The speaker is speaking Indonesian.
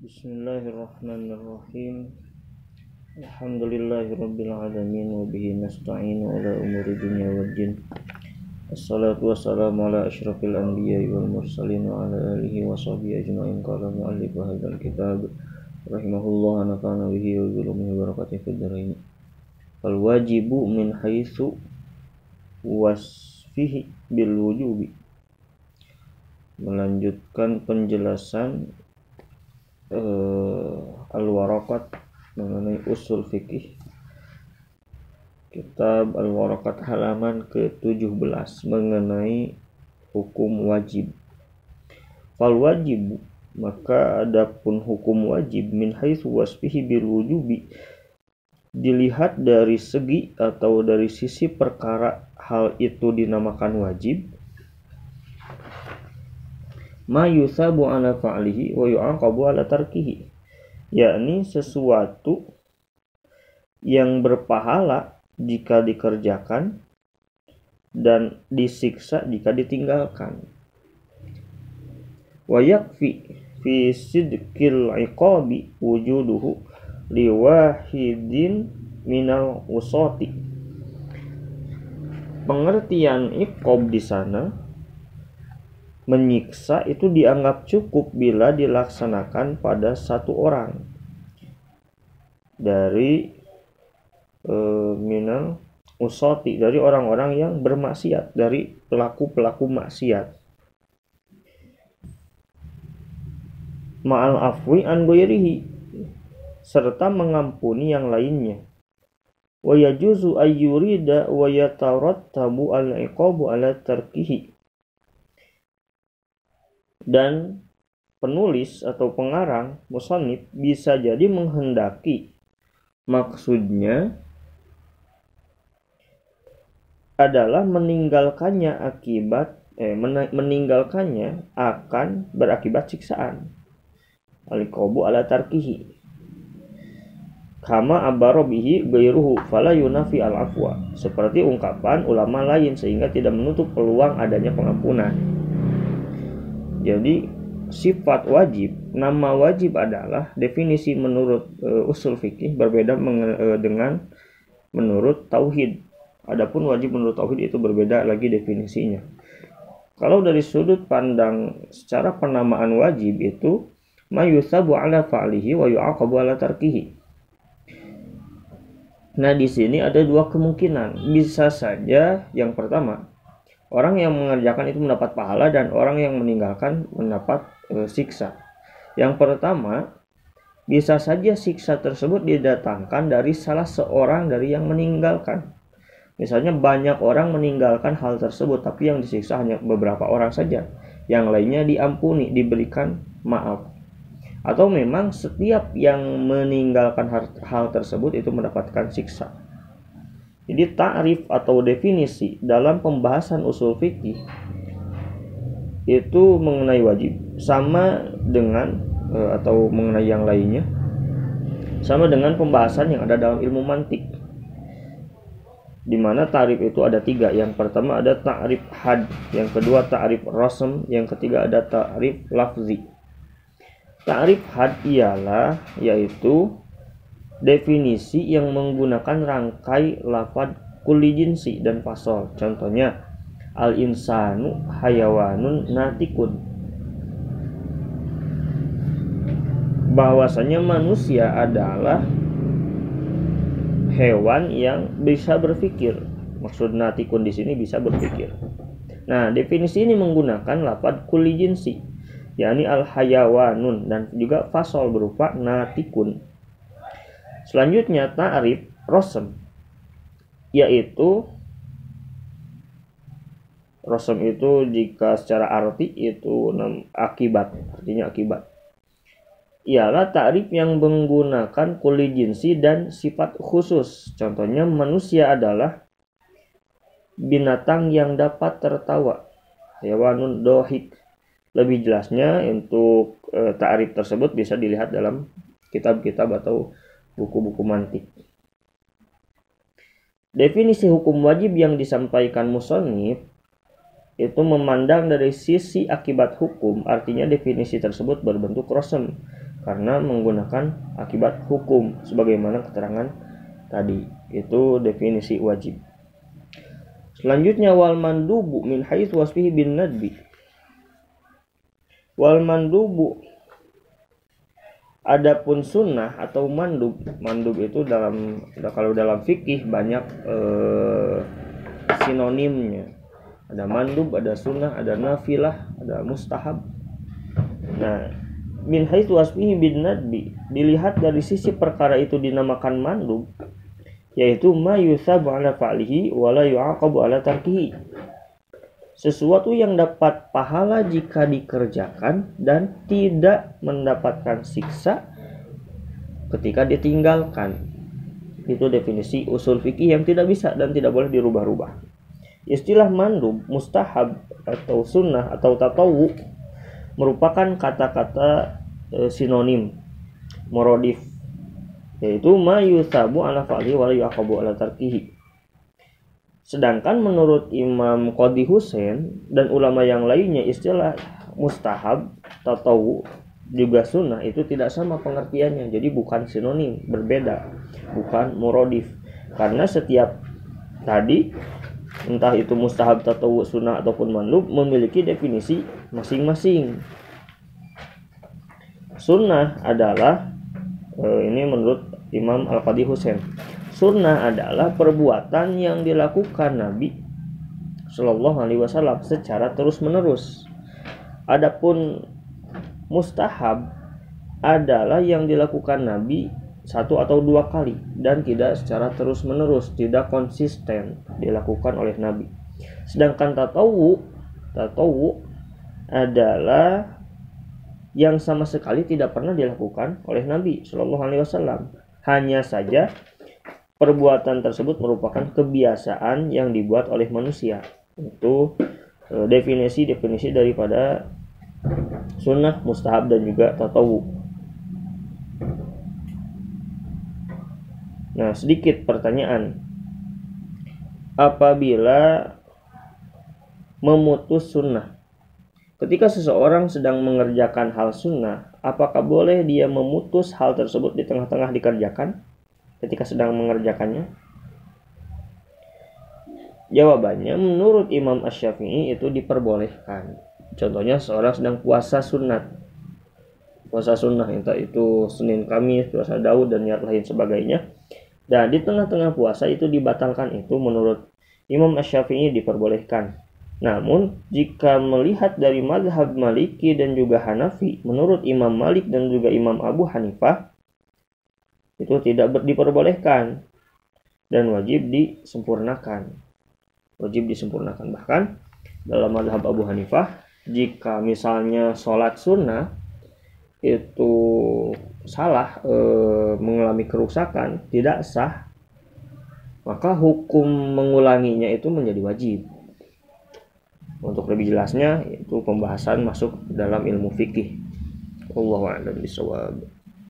Bismillahirrahmanirrahim. Alhamdulillahirabbil alamin wa bihi nasta'inu ala umuri dunya waddin. Assalatu wassalamu ala asyrafil anbiya'i wal mursalin wa ala alihi wa sahbihi ajma'in. Qala mu'allif hadzal kitab rahimahullah nafa'ana bihi wa bi ulumihi barakatihi fid dharain. Fal wajibu min haitsu wasfihi bil wujubi. Melanjutkan penjelasan Al-Waraqat mengenai usul fikih, kitab Al-Waraqat halaman ke-17 mengenai hukum wajib. Fal wajib, maka adapun hukum wajib min haitsu wasfihi bil wujubi, dilihat dari segi atau dari sisi perkara hal itu dinamakan wajib, ma yusabu ala fa'lihi wa yu'aqabu ala tarkihi, yakni sesuatu yang berpahala jika dikerjakan dan disiksa jika ditinggalkan. Wa yakfi fi sidqil iqabi wujuduhu liwahidin minal usati. Pengertian iqab di sana, menyiksa, itu dianggap cukup bila dilaksanakan pada satu orang dari minal usati, dari orang-orang yang bermaksiat, dari pelaku-pelaku maksiat. Ma'al afwi an ghairihi, serta mengampuni yang lainnya. Wa yajuzu ayyurida wa yatarattabu al-iqabu ala tarkihi. Dan penulis atau pengarang musannif bisa jadi menghendaki, maksudnya adalah meninggalkannya meninggalkannya akan berakibat siksaan. Al-iqabu ala tarkihi kama abaro bihi ghairuhu fala yunafi al-afwa, seperti ungkapan ulama lain sehingga tidak menutup peluang adanya pengampunan. Jadi sifat wajib, nama wajib adalah definisi menurut usul fikih berbeda dengan menurut tauhid. Adapun wajib menurut tauhid itu berbeda lagi definisinya. Kalau dari sudut pandang secara penamaan wajib itu ma yusabu ala fa'lihi wa yu'aqabu ala tarkihi. Nah, di sini ada dua kemungkinan. Bisa saja yang pertama, orang yang mengerjakan itu mendapat pahala dan orang yang meninggalkan mendapat siksa. Yang pertama, bisa saja siksa tersebut didatangkan dari salah seorang dari yang meninggalkan. Misalnya banyak orang meninggalkan hal tersebut, tapi yang disiksa hanya beberapa orang saja. Yang lainnya diampuni, diberikan maaf. Atau memang setiap yang meninggalkan hal tersebut itu mendapatkan siksa. Jadi ta'rif atau definisi dalam pembahasan usul fikih itu mengenai wajib sama dengan atau mengenai yang lainnya sama dengan pembahasan yang ada dalam ilmu mantik, di mana ta'rif itu ada tiga. Yang pertama ada ta'rif had, yang kedua ta'rif rasm, yang ketiga ada ta'rif lafzi. Ta'rif had ialah yaitu definisi yang menggunakan rangkai lafaz kulli jinsi dan fasol. Contohnya al-insanu hayawanun natikun, bahwasanya manusia adalah hewan yang bisa berpikir. Maksud natikun di sini bisa berpikir. Nah, definisi ini menggunakan lafaz kulli jinsi, yakni al-hayawanun, dan juga fasol berupa natikun. Selanjutnya ta'rif rasm, yaitu rasm itu jika secara arti itu akibat, artinya akibat. Ialah ta'rif yang menggunakan kulli jinsi dan sifat khusus. Contohnya manusia adalah binatang yang dapat tertawa, hayawanun dohik. Lebih jelasnya untuk ta'rif tersebut bisa dilihat dalam kitab-kitab atau buku-buku mantik. Definisi hukum wajib yang disampaikan musannif itu memandang dari sisi akibat hukum, artinya definisi tersebut berbentuk rasm. karena menggunakan akibat hukum sebagaimana keterangan tadi. Itu definisi wajib. Selanjutnya wal mandubu min haitsu wasfihi bin nadbi. Wal mandubu, adapun sunnah atau mandub. Mandub itu kalau dalam fikih banyak sinonimnya. Ada mandub, ada sunnah, ada nafilah, ada mustahab. Nah, min haitsu wasfihi bin nadbi, dilihat dari sisi perkara itu dinamakan mandub, yaitu ma yusabu ala fa'lihi wa la yu'aqabu ala tarkihi. Sesuatu yang dapat pahala jika dikerjakan dan tidak mendapatkan siksa ketika ditinggalkan. Itu definisi usul fikih yang tidak bisa dan tidak boleh dirubah-rubah. Istilah mandub, mustahab atau sunnah atau tatawu merupakan kata-kata sinonim morodif, yaitu ma yusabu ala fa'lihi wa la yu'aqabu ala tarkihi. Sedangkan menurut Imam Qadhi Husain dan ulama yang lainnya, istilah mustahab, tatawu, juga sunnah itu tidak sama pengertiannya. Jadi bukan sinonim, berbeda, bukan muradif. Karena setiap tadi, entah itu mustahab, tatawu, sunnah ataupun mandub, memiliki definisi masing-masing. Sunnah adalah, ini menurut Imam Al-Qadhi Husain, sunnah adalah perbuatan yang dilakukan Nabi Shallallahu Alaihi Wasallam secara terus-menerus. Adapun mustahab adalah yang dilakukan Nabi satu atau dua kali dan tidak secara terus-menerus, tidak konsisten dilakukan oleh Nabi. Sedangkan tatawu adalah yang sama sekali tidak pernah dilakukan oleh Nabi Shallallahu Alaihi Wasallam. Hanya saja perbuatan tersebut merupakan kebiasaan yang dibuat oleh manusia. Itu definisi daripada sunnah, mustahab, dan juga tatawu. Nah, sedikit pertanyaan. Apabila memutus sunnah, ketika seseorang sedang mengerjakan hal sunnah, apakah boleh dia memutus hal tersebut di tengah-tengah dikerjakan ketika sedang mengerjakannya? Jawabannya, menurut Imam Asy-Syafi'i itu diperbolehkan. Contohnya seorang sedang puasa sunnah, entah itu Senin, Kamis, puasa Daud, dan niat lain sebagainya. Dan di tengah-tengah puasa itu dibatalkan, itu menurut Imam Asy-Syafi'i diperbolehkan. Namun jika melihat dari mazhab Maliki dan juga Hanafi, menurut Imam Malik dan juga Imam Abu Hanifah, itu tidak diperbolehkan dan wajib disempurnakan. Bahkan dalam mazhab Abu Hanifah, jika misalnya sholat sunnah itu salah, mengalami kerusakan, tidak sah, maka hukum mengulanginya itu menjadi wajib. Untuk lebih jelasnya, itu pembahasan masuk dalam ilmu fikih. Wallahu a'lam bishawab.